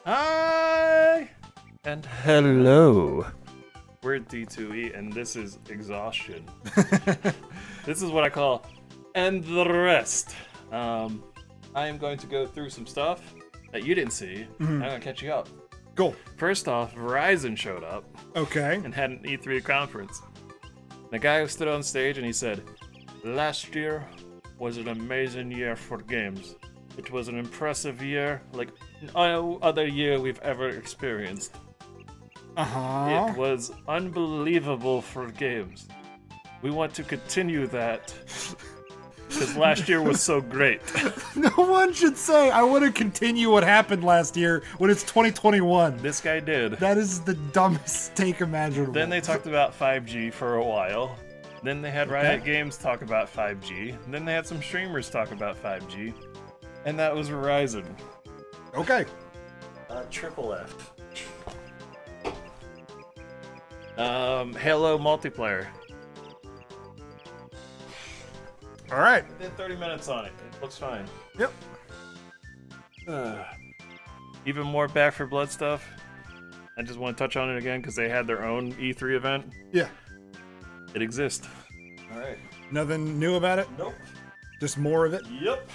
Hi and hello. We're D2E and this is exhaustion. This is what I call and the rest. I am going to go through some stuff that you didn't see. I'm gonna catch you up. Go. First off, Verizon showed up. Okay. And had an E3 conference. The guy who stood on stage and he said, "Last year was an amazing year for games. It was an impressive year, like no other year we've ever experienced. It was unbelievable for games. We want to continue that because last year was so great." No one should say, I want to continue what happened last year when it's 2021. This guy did. That is the dumbest take imaginable. Then they talked about 5G for a while. Then they had Riot Games talk about 5G. Then they had some streamers talk about 5G. And that was Verizon. Okay. Triple F. Halo multiplayer. All right. Did 30 minutes on it. It looks fine. Yep. Even more Back for Blood stuff. I just want to touch on it again because they had their own E3 event. Yeah. It exists. All right. Nothing new about it? Nope. Just more of it? Yep.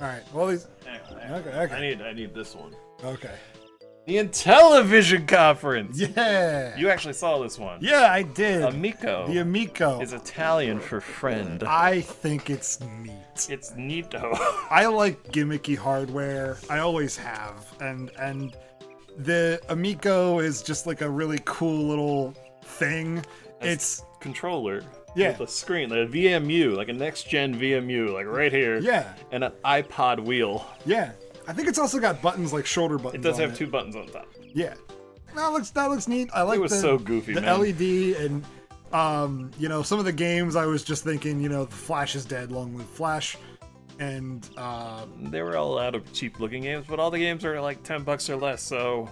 All right. Well, these. Okay. I need this one. Okay. The Intellivision conference. Yeah. You actually saw this one. Yeah, I did. Amico. The Amico is Italian for friend. I think it's neat. It's neato. I like gimmicky hardware. I always have, and the Amico is just like a really cool little thing. It's controller. Yeah. With a screen, like a VMU, like a next-gen VMU, like right here. Yeah. And an iPod wheel. Yeah. I think it's also got buttons like shoulder buttons. It does have two buttons on top. Yeah. That looks neat. I like it was so goofy, the man. LED and you know, some of the games I was just thinking, you know, the Flash is dead, long live Flash. And they were all out of cheap looking games, but all the games are like $10 or less, so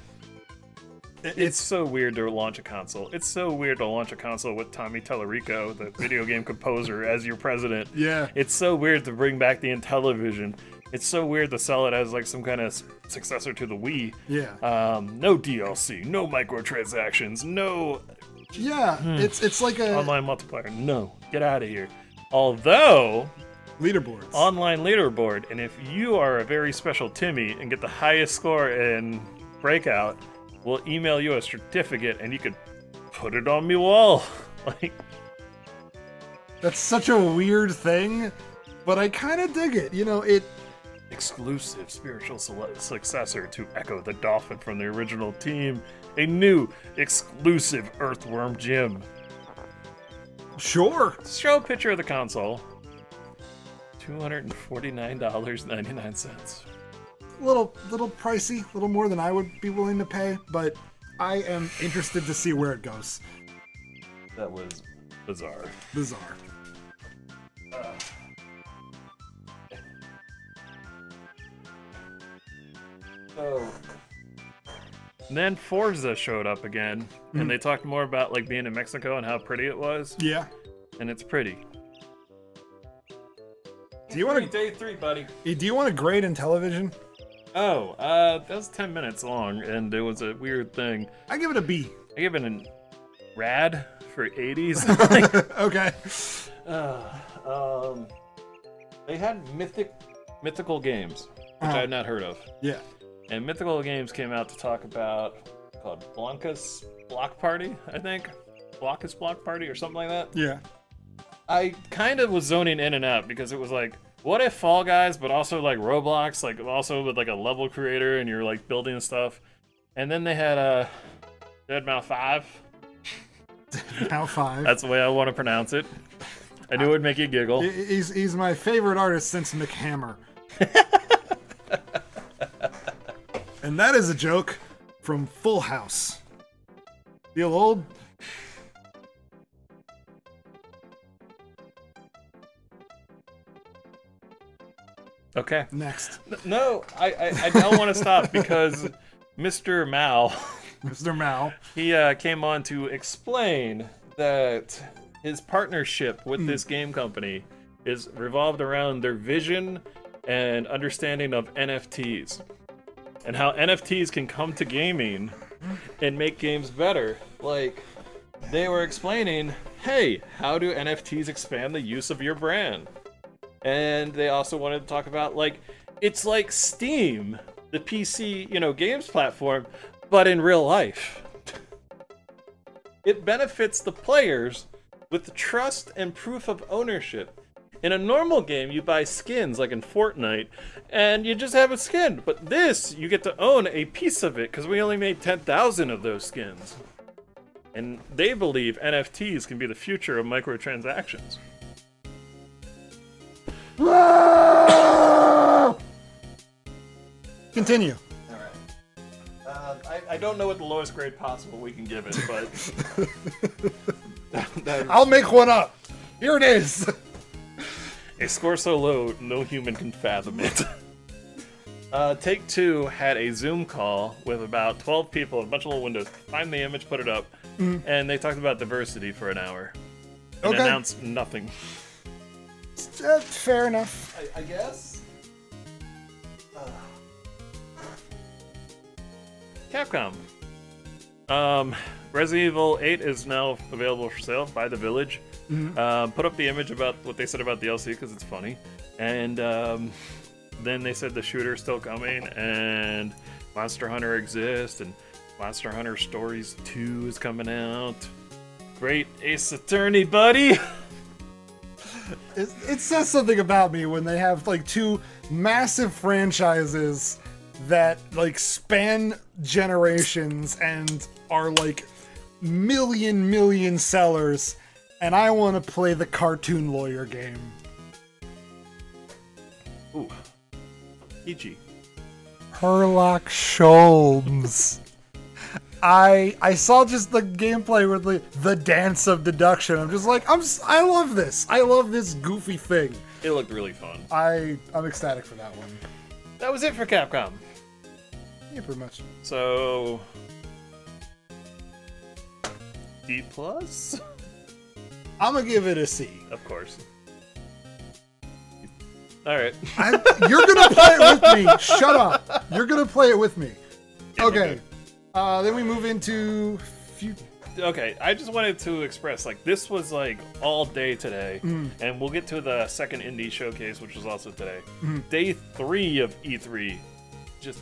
it's so weird to launch a console. It's so weird to launch a console with Tommy Tallarico, the video game composer, as your president. Yeah. It's so weird to bring back the Intellivision. It's so weird to sell it as like some kind of successor to the Wii. Yeah. No DLC, no microtransactions, no. Yeah, it's like a online multiplayer. No, get out of here. Although leaderboards, online leaderboard, and if you are a very special Timmy and get the highest score in Breakout, we'll email you a certificate and you could put it on me wall. Like, that's such a weird thing, but I kind of dig it. You know, it. Exclusive spiritual successor to Echo the Dolphin from the original team. A new exclusive Earthworm Jim. Sure. Show a picture of the console. $249.99. Little pricey, a little more than I would be willing to pay, but I am interested to see where it goes. That was bizarre. Bizarre. And then Forza showed up again, and they talked more about like being in Mexico and how pretty it was. Yeah. And it's pretty. Do you want to day 3, buddy? Do you want to grade Intellivision? Oh, that was 10 minutes long, and it was a weird thing. I give it a B. I give it a rad for 80s. Okay. They had mythical games, which I had not heard of. Yeah. And Mythical Games came out to talk about called Blanca's Block Party, I think. Blanca's Block Party or something like that. Yeah. I kind of was zoning in and out because it was like, what if Fall Guys, but also like Roblox, like also with like a level creator and you're like building stuff. And then they had Deadmau 5. Deadmau 5. That's the way I want to pronounce it. I knew it would make you giggle. He's my favorite artist since McHammer. And that is a joke from Full House. Feel old? Okay. Next. No, I don't want to stop because Mr. Mao, Mr. Mao, he came on to explain that his partnership with this game company is revolved around their vision and understanding of NFTs and how NFTs can come to gaming and make games better. Like, they were explaining, hey, how do NFTs expand the use of your brand? And they also wanted to talk about, like, it's like Steam, the PC, games platform, but in real life. It benefits the players with the trust and proof of ownership. In a normal game, you buy skins, like in Fortnite, and you just have a skin. But this, you get to own a piece of it, because we only made 10,000 of those skins. And they believe NFTs can be the future of microtransactions. Continue. I don't know what the lowest grade possible we can give it, but... I'll make one up. Here it is. A score so low, no human can fathom it. Take-Two had a Zoom call with about 12 people, a bunch of little windows. Find the image, put it up, and they talked about diversity for an hour. And announced nothing. Fair enough. I guess? Capcom. Resident Evil 8 is now available for sale by The Village. Put up the image about what they said about DLC because it's funny. And then they said the shooter's still coming and Monster Hunter exists and Monster Hunter Stories 2 is coming out. Great Ace Attorney, buddy! It says something about me when they have like two massive franchises that like span generations and are like million sellers, and I want to play the cartoon lawyer game. Ooh. PG. Herlock Sholmes. I saw just the gameplay with the dance of deduction. I'm just like, I love this. I love this goofy thing. It looked really fun. I'm ecstatic for that one. That was it for Capcom. Yeah, pretty much. So... D+? I'm gonna give it a C. Of course. Alright. You're gonna play it with me. Shut up. You're gonna play it with me. Okay. Then we move into... Okay, I just wanted to express, like, this was, like, all day today, and we'll get to the second indie showcase, which was also today. Day 3 of E3 just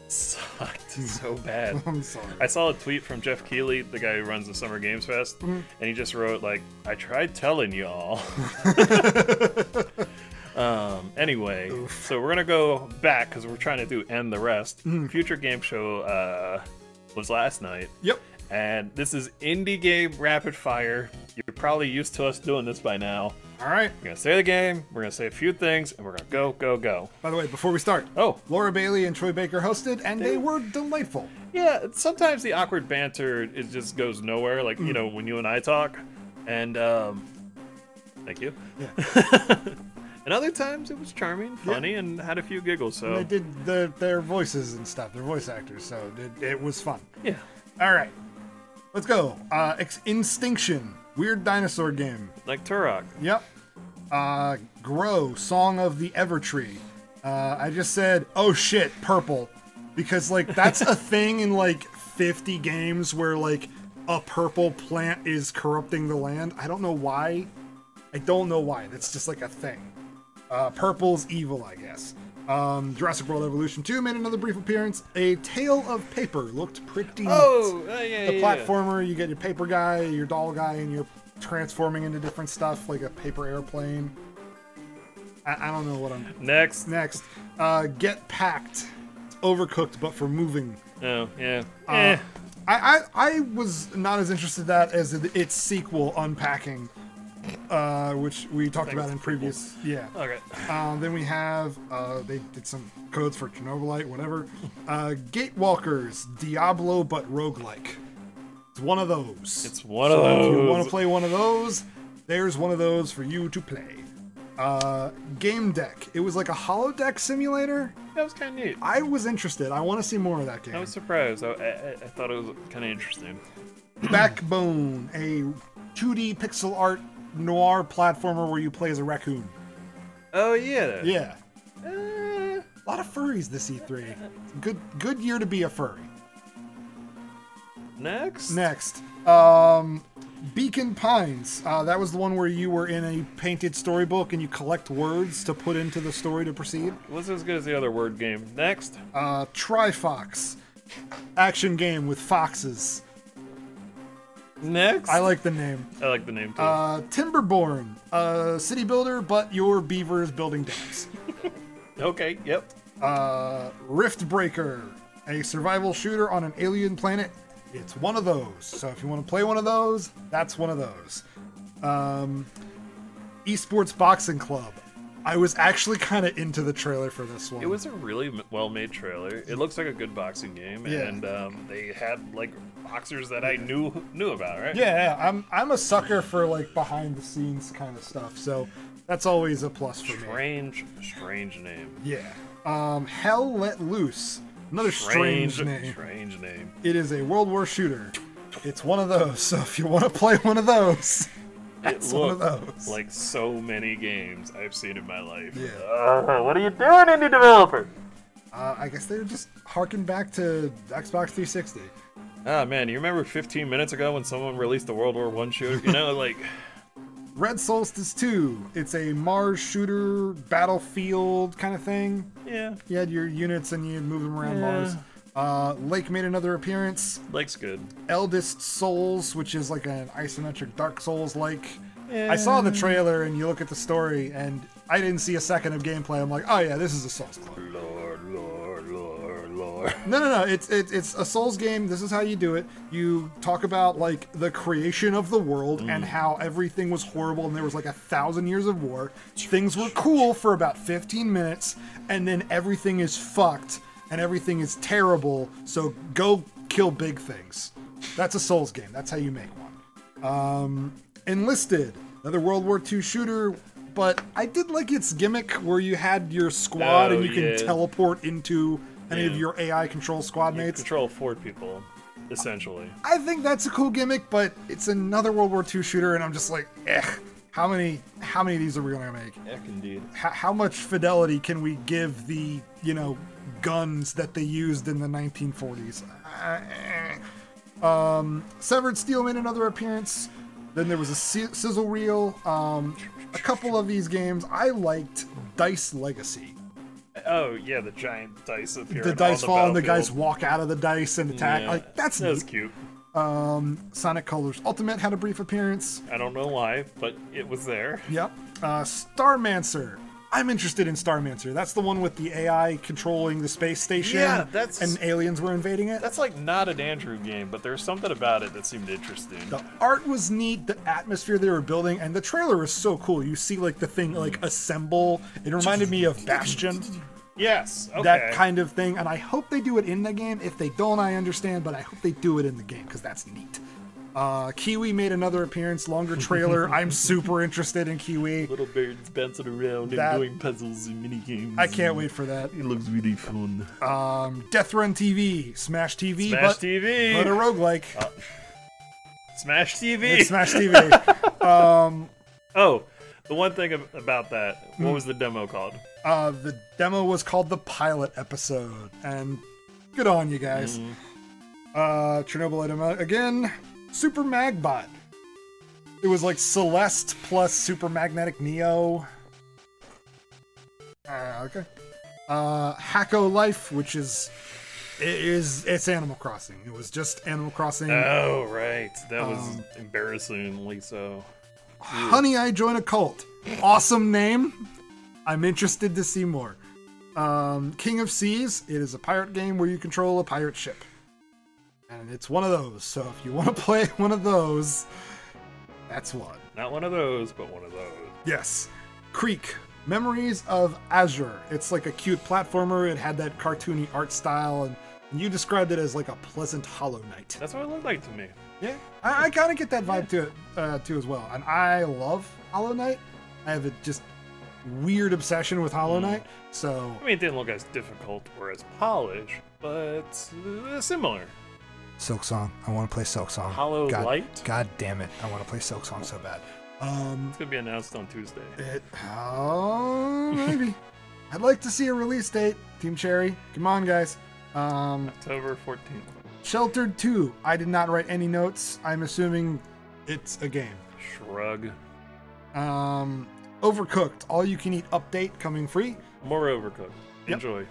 sucked so bad. I'm sorry. I saw a tweet from Jeff Keighley, the guy who runs the Summer Games Fest, and he just wrote, like, I tried telling y'all. Anyway, so we're gonna go back, because we're trying to do End the Rest. Future Game Show, was last night. Yep. And this is Indie Game Rapid Fire. You're probably used to us doing this by now. All right. We're going to say the game, we're going to say a few things, and we're going to go. By the way, before we start, Laura Bailey and Troy Baker hosted, and they were delightful. Yeah, sometimes the awkward banter, it just goes nowhere, like, you know, when you and I talk. And, thank you. Yeah. And other times it was charming, funny, and had a few giggles, so... And they did their voices and stuff, their voice actors, so it was fun. Yeah. All right. Let's go. Instinction. Weird dinosaur game. Like Turok. Yep. Grow. Song of the Evertree. I just said, oh shit, purple. Because, like, that's a thing in, like, 50 games where, like, a purple plant is corrupting the land. I don't know why. That's just, like, a thing. Purple's evil, I guess. Jurassic World Evolution 2 made another brief appearance. A Tale of Paper looked pretty neat. The platformer, you get your paper guy, your doll guy, and you're transforming into different stuff, like a paper airplane. I don't know what I'm... Next. Get Packed. It's Overcooked, but for moving. Oh, yeah. I was not as interested in that as its sequel, Unpacking. Which we talked about in previous... Yeah. Okay. Then we have... they did some codes for Chernobylite, whatever. Gatewalkers, Diablo, but roguelike. It's one of those. It's one of those. If you want to play one of those, there's one of those for you to play. Game Deck. It was like a holodeck simulator. That was kind of neat. I was interested. I want to see more of that game. I was surprised. I thought it was kind of interesting. Backbone, a 2D pixel art noir platformer where you play as a raccoon. Oh, yeah. Yeah. A lot of furries this E3. Good year to be a furry. Next. Beacon Pines. That was the one where you were in a painted storybook and you collect words to put into the story to proceed. What's as good as the other word game? Next. Trifox. Action game with foxes. Next. I like the name. I like the name too. Timberborn. City builder, but your beaver is building dams. Okay, yep. Riftbreaker. A survival shooter on an alien planet. It's one of those. So if you want to play one of those, that's one of those. Esports Boxing Club. I was actually kind of into the trailer for this one. It was a really well-made trailer. It looks like a good boxing game, Yeah. and they had like boxers that I knew about, right? Yeah, I'm a sucker for like behind-the-scenes kind of stuff, so that's always a plus for me. Strange name. Yeah. Hell Let Loose. Another strange name. Strange name. It is a World War shooter. It's one of those, so if you want to play one of those, that's one of those. Like so many games I've seen in my life. Yeah. What are you doing, indie developer? I guess they're just harking back to Xbox 360. Ah, man, you remember 15 minutes ago when someone released the World War I shooter? You know, like... Red Solstice 2. It's a Mars shooter, battlefield kind of thing. Yeah. You had your units and you move them around Mars. Lake made another appearance. Lake's good. Eldest Souls, which is like an isometric Dark Souls-like. I saw the trailer and you look at the story and I didn't see a second of gameplay. I'm like, oh yeah, this is a Souls clone. Lord. No. It's a Souls game. This is how you do it. You talk about like the creation of the world and how everything was horrible and there was like 1,000 years of war. Things were cool for about 15 minutes and then everything is fucked and everything is terrible. So go kill big things. That's a Souls game. That's how you make one. Enlisted, another World War II shooter. But I did like its gimmick where you had your squad and you can teleport into any of your AI control squad mates. Control 4 people, essentially. I think that's a cool gimmick, but it's another World War II shooter, and I'm just like, how many of these are we gonna make? Heck, indeed. How much fidelity can we give the guns that they used in the 1940s? Severed Steel made another appearance. Then there was a sizzle reel. A couple of these games I liked. Dice Legacy. Oh yeah, the giant dice appear. The dice fall and the guys walk out of the dice and attack. Yeah, like that's cute. Sonic Colors Ultimate had a brief appearance. I don't know why, but it was there. Yep. Starmancer. I'm interested in Starmancer. That's the one with the AI controlling the space station. Yeah, and aliens were invading it. That's like not an Andrew game, but there's something about it that seemed interesting. The art was neat, the atmosphere they were building, and the trailer was so cool. You see like the thing like assemble. It reminded me of Bastion. Yes, okay. That kind of thing, and I hope they do it in the game. If they don't, I understand, but I hope they do it in the game because that's neat. Kiwi made another appearance, longer trailer. I'm super interested in Kiwi. Little birds bouncing around and doing puzzles and mini games. I can't wait for that. It looks really fun. Death Run TV, Smash TV, but a roguelike. Smash TV. It's Smash TV. Oh, the one thing about that, what was the demo called? The demo was called the pilot episode, and good on you guys. Chernobyl item again. Super Magbot. It was like Celeste plus Super Magnetic Neo. Okay. Hacko Life, which it's Animal Crossing. It was just Animal Crossing. Oh right, that was embarrassingly so. Honey, I Join a Cult. Awesome name. I'm interested to see more. King of Seas. It is a pirate game where you control a pirate ship. And it's one of those, so if you want to play one of those, that's one. Not one of those, but one of those. Yes. Creek, Memories of Azure. It's like a cute platformer. It had that cartoony art style, and you described it as like a pleasant Hollow Knight. That's what it looked like to me. Yeah, I kind of get that vibe to it too as well. And I love Hollow Knight. I have a just weird obsession with Hollow Knight, so... I mean, it didn't look as difficult or as polished, but similar. Silk Song. I want to play Silk Song. Hollow Light? God damn it. I want to play Silk Song so bad. It's going to be announced on Tuesday. Maybe. I'd like to see a release date. Team Cherry, come on, guys. October 14th. Sheltered 2. I did not write any notes. I'm assuming it's a game. Shrug. Overcooked. All you can eat update coming free. More Overcooked. Yep. Enjoy.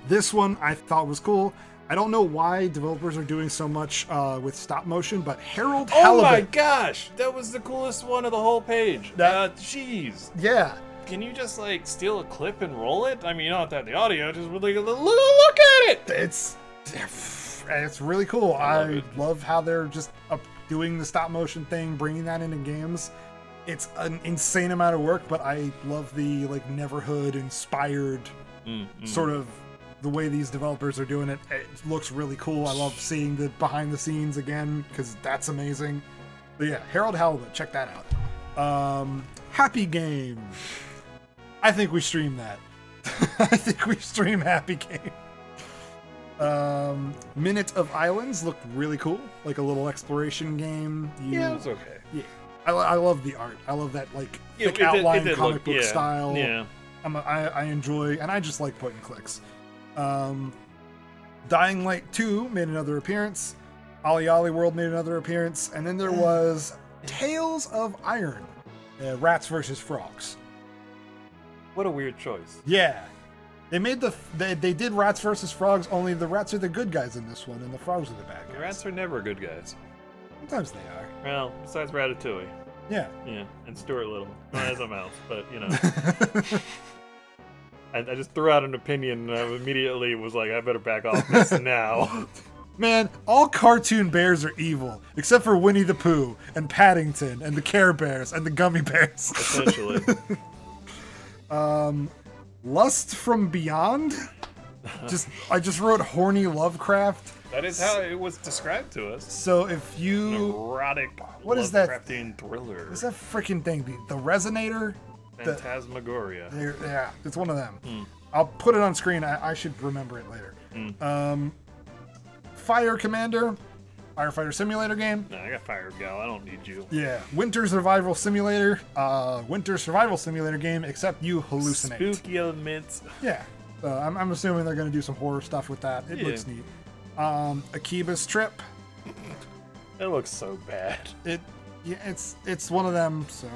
This one I thought was cool. I don't know why developers are doing so much with stop motion, but Harold Halibut. Oh my gosh! That was the coolest one of the whole page. Jeez. Yeah. Can you just like steal a clip and roll it? I mean, you don't have to have the audio. Just really look at it. It's really cool. I love how they're just doing the stop motion thing, bringing that into games. It's an insane amount of work, but I love the like Neverhood inspired sort of the way these developers are doing it. It looks really cool. I love seeing the behind the scenes again because that's amazing. But yeah, Harold Halibut, check that out. Happy Game. I think we stream that. I think we stream Happy Game. Minute of Islands looked really cool, like a little exploration game. Yeah, it was okay. Yeah, I love the art. I love that like thick outline comic book style. Yeah, I enjoy, and I just like point and clicks. Dying Light 2 made another appearance. Ollie Ollie World made another appearance, and then there was Tales of Iron, Rats versus Frogs. What a weird choice. Yeah. They made they did Rats versus Frogs, only the rats are the good guys in this one, and the frogs are the bad guys. The rats are never good guys. Sometimes they are. Well, besides Ratatouille. Yeah. Yeah, and Stuart Little. Well, as a mouse, but you know. I just threw out an opinion, and I immediately was like, I better back off this now. Man, all cartoon bears are evil, except for Winnie the Pooh, and Paddington, and the Care Bears, and the Gummy Bears. Essentially. Lust from Beyond? I just wrote horny Lovecraft. That is how it was described to us. So if you... An erotic, what is that? Lovecraftian thriller. What's that freaking thing? The Resonator? Phantasmagoria. Yeah, it's one of them. I'll put it on screen. I should remember it later. Fire Commander, Firefighter Simulator game. No, I got fired, gal. I don't need you. Yeah, Winter Survival Simulator. Winter Survival Simulator game, except you hallucinate. Spooky elements. Yeah, I'm assuming they're going to do some horror stuff with that. It looks neat. Akiba's Trip. It looks so bad. It's one of them. So.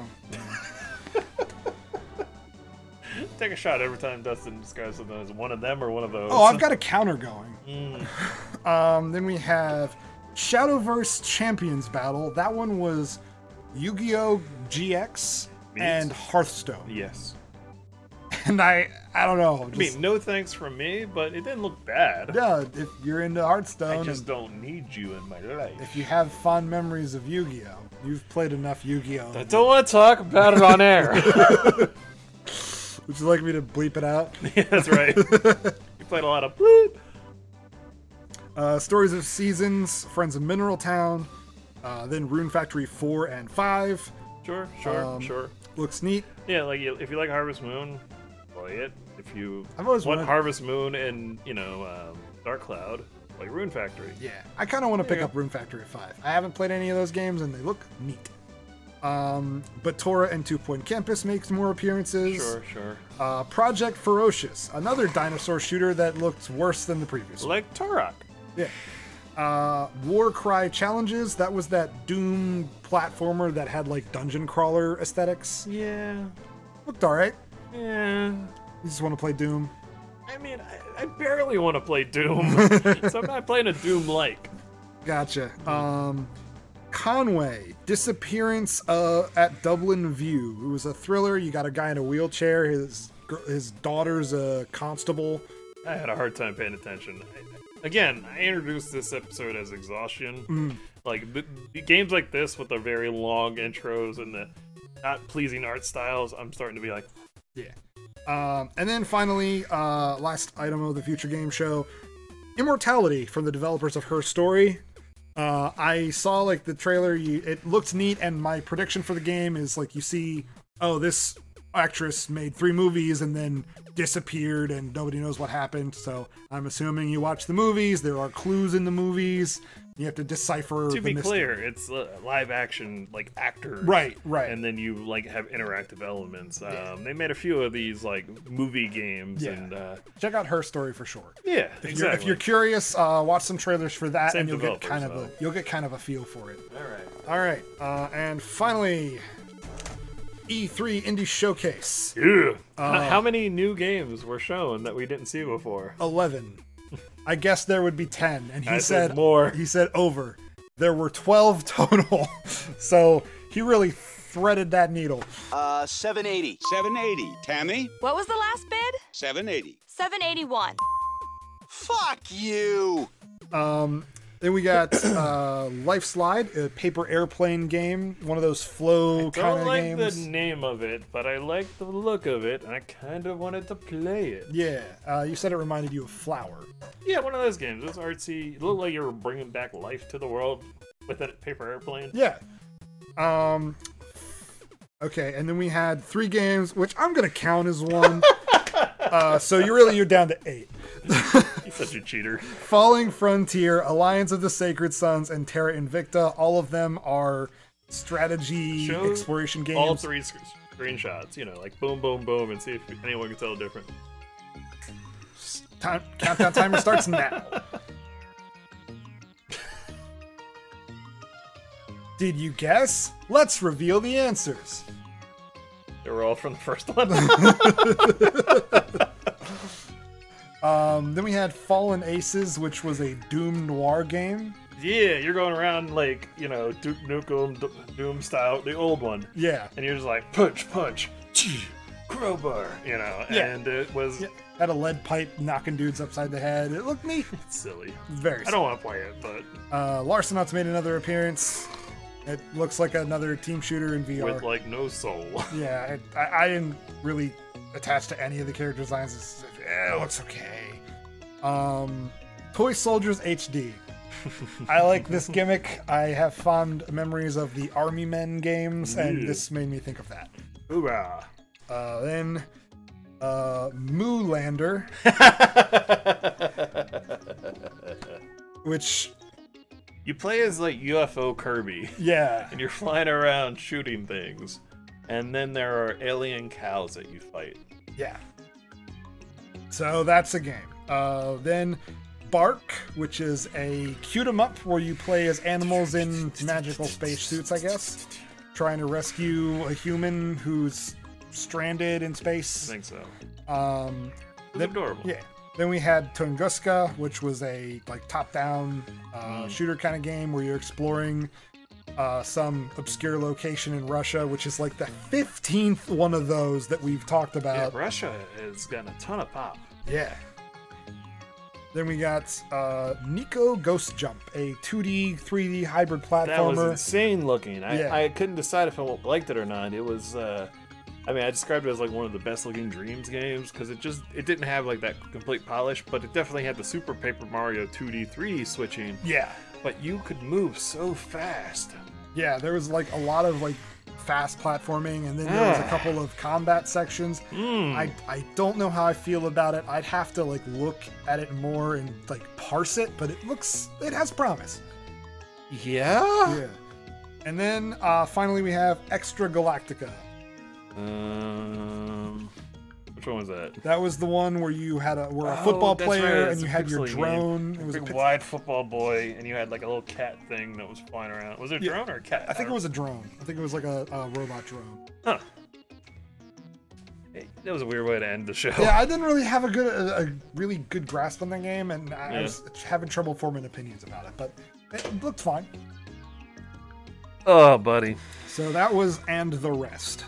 Take a shot every time Dustin describes something as one of them or one of those. Oh, I've got a counter going. Then we have Shadowverse Champions Battle. That one was Yu-Gi-Oh! GX and Hearthstone. Yes. And I don't know. I mean, no thanks from me, but it didn't look bad. Yeah, if you're into Hearthstone. I just don't need you in my life. If you have fond memories of Yu-Gi-Oh! You've played enough Yu-Gi-Oh! I don't want to talk about it on air. Would you like me to bleep it out? Yeah, that's right. You played a lot of bleep. Stories of Seasons, Friends of Mineral Town, then Rune Factory 4 and 5. Sure. Looks neat. Yeah, like if you like Harvest Moon, play it. If you I've always want wanted... Harvest Moon and, Dark Cloud, like Rune Factory. Yeah, I kind of want to pick up Rune Factory 5. I haven't played any of those games, and they look neat. But Tora and 2 Point Campus makes more appearances. Sure. Project Ferocious, another dinosaur shooter that looks worse than the previous one. Like Turok. Yeah. Warcry Challenges, that was that Doom platformer that had like dungeon crawler aesthetics. Yeah. Looked alright. Yeah. You just want to play Doom? I mean, I barely want to play Doom, so I'm not playing a Doom-like. Gotcha. Conway, Disappearance at Dublin View. It was a thriller. You got a guy in a wheelchair. His daughter's a constable. I had a hard time paying attention. Again, I introduced this episode as exhaustion. Like, games like this with the very long intros and the not pleasing art styles, I'm starting to be like... Yeah. And then finally, last item of the Future Game Show, Immortality from the developers of Her Story. I saw like the trailer, it looked neat, and my prediction for the game is like you see, oh, this actress made 3 movies and then disappeared and nobody knows what happened, so I'm assuming you watch the movies, there are clues in the movies, You have to decipher. To the be mystery. clear, it's live action, like actors. Right. And then you like have interactive elements. They made a few of these like movie games, and check out Her Story for sure. yeah, exactly. If you're curious, watch some trailers for that, Same and you'll get developer, kind of a feel for it. All right. All right, and finally, E3 Indie Showcase. Yeah. How many new games were shown that we didn't see before? 11. I guessed there would be 10, and he said more. He said over. There were 12 total, so he really threaded that needle. 780. 780. Tammy? What was the last bid? 780. 781. Fuck you! Then we got Life Slide, a paper airplane game, one of those flow kind of games. I don't like the name of it, but I like the look of it, and I kind of wanted to play it. Yeah, you said it reminded you of Flower. Yeah, one of those games. It was artsy. It looked like you were bringing back life to the world with a paper airplane. Yeah. Okay, and then we had 3 games, which I'm gonna count as one. So you're down to 8. You're such a cheater. Falling Frontier, Alliance of the Sacred Sons, and Terra Invicta. All of them are strategy exploration games. All 3 screenshots, like boom, boom, boom, and see if anyone can tell the difference. Countdown timer starts now. Did you guess? Let's reveal the answers. They were all from the first one. Then we had Fallen Aces, which was a Doom Noir game. Yeah, you're going around like, Duke Nukem, Doom style, the old one. Yeah. And you're just like, punch, crowbar, and it was... Yeah. Had a lead pipe knocking dudes upside the head. It looked neat. It's silly. Very silly. I don't want to play it, but... Larcenauts made another appearance. It looks like another team shooter in VR. With, like, no soul. Yeah, I didn't really attach to any of the character designs. It looks okay. Toy Soldiers HD. I like this gimmick. I have fond memories of the Army Men games, and this made me think of that. Hoorah. Then Moolander, which you play as like UFO Kirby. Yeah. And you're flying around shooting things, and then there are alien cows that you fight. Yeah. So that's a game. Then Bark, which is a cute 'em up where you play as animals in magical spacesuits, I guess, trying to rescue a human who's stranded in space. I think so. It's adorable. Yeah. Then we had Tunguska, which was a like top-down shooter kind of game where you're exploring some obscure location in Russia, which is like the 15th one of those that we've talked about. Yeah, Russia has gotten a ton of pop. Yeah. Then we got Nico Ghost Jump, a 2D, 3D hybrid platformer. That was insane looking. I couldn't decide if I liked it or not. It was, I described it as like one of the best looking Dreams games because it didn't have like that complete polish, but it definitely had the Super Paper Mario 2D, 3D switching. Yeah. But you could move so fast. Yeah, there was like a lot of like fast platforming, and then there was a couple of combat sections. I don't know how I feel about it. I'd have to like look at it more and like parse it, but it has promise. Yeah? Yeah. And then finally we have Extra Galactica. Which one was that? That was the one where you had a football player, right. and you had your drone. It was a big wide football boy, and you had like a little cat thing that was flying around. Was it a drone or a cat? I think it was a drone. I think it was like a robot drone. Huh. Hey, that was a weird way to end the show. Yeah, I didn't really have a really good grasp on that game, and I was having trouble forming opinions about it, but it looked fine. Oh, buddy. So that was And the Rest.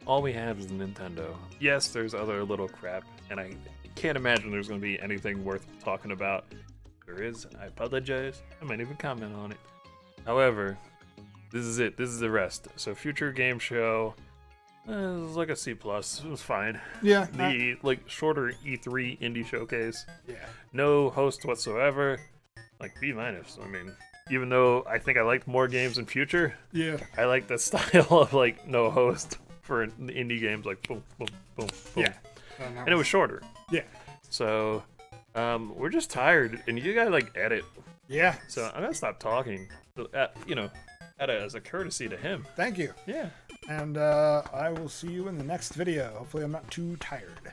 All we have is Nintendo. Yes, there's other little crap, and I can't imagine there's going to be anything worth talking about. If there is, I apologize. I might even comment on it. However, this is it. This is the rest. So future game show, it was like a C+. It was fine. Yeah. The like shorter E3 indie showcase. Yeah. No host whatsoever. Like B-. I mean, even though I think I liked more games in future. Yeah. I like the style of like no host for indie games, like boom, boom, boom, boom. Yeah. And it was shorter. Yeah. So, we're just tired, and you gotta like edit Yeah. So I'm gonna stop talking. You know, as a courtesy to him. Thank you. Yeah. And I will see you in the next video. Hopefully I'm not too tired.